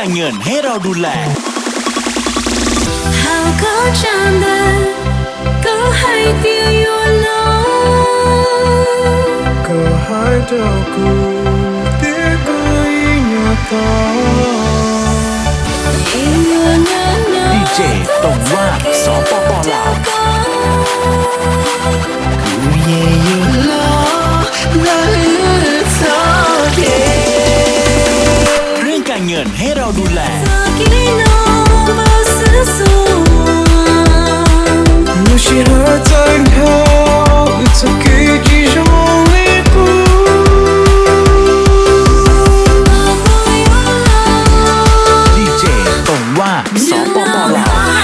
การเงินให้เราดูแลดีเจตรงว่าสปปลาวเรื่องการเงินให้เราดูแลดีเจตรงว่าสปปลาว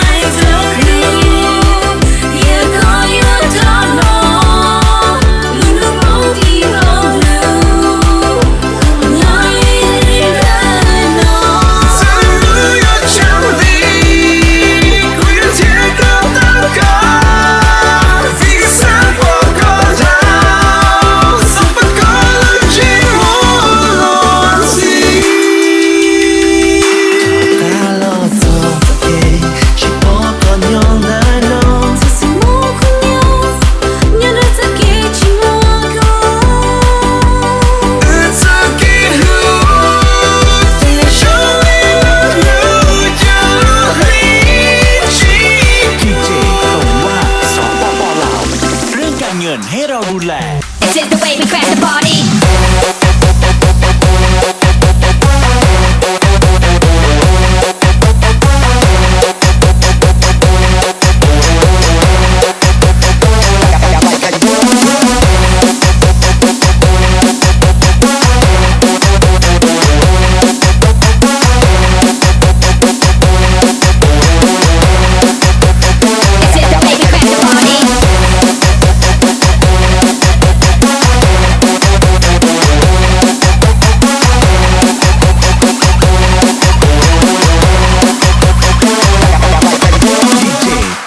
ให้เราดูแล It's just the way we crack the party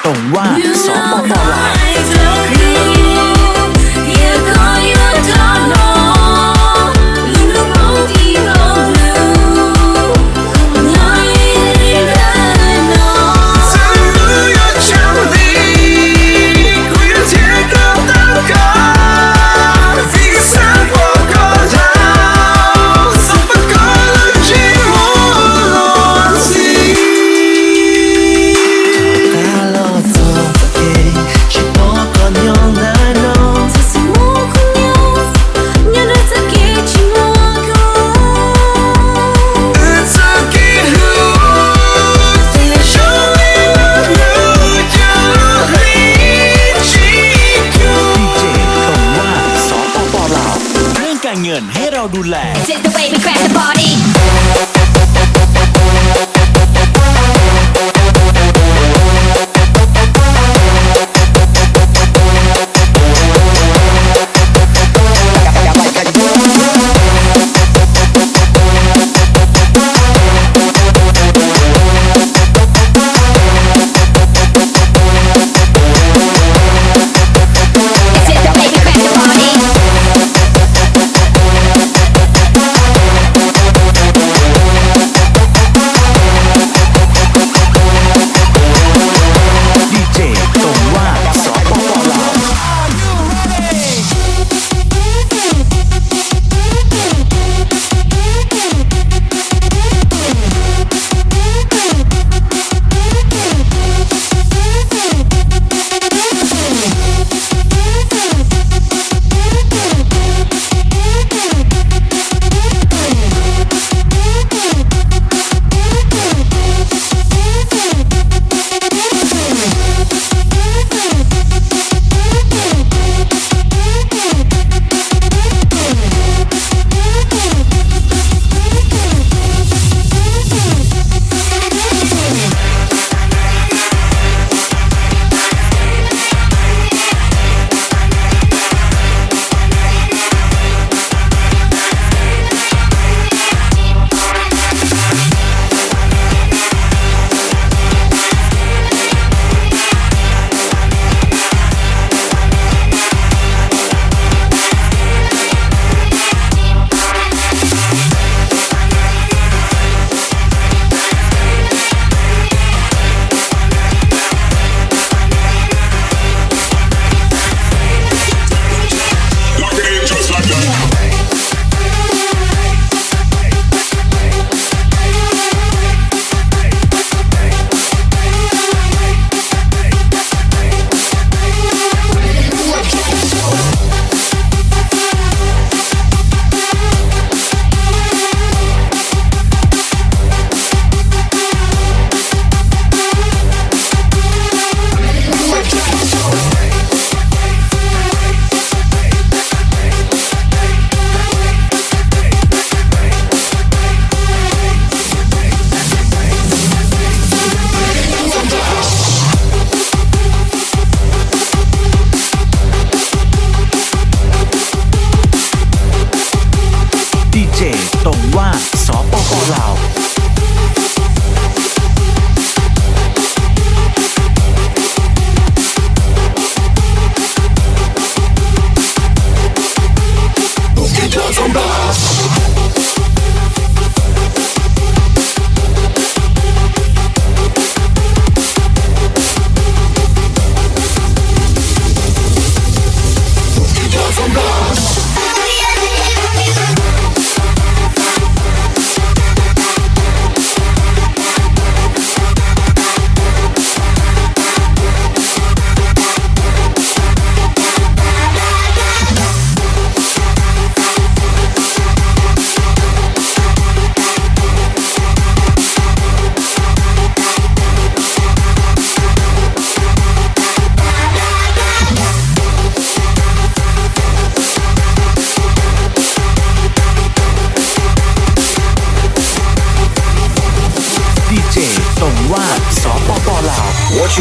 ตรงว่าสปปลาวเงินให้เราดูแล It's just the way we crack the party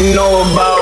you know about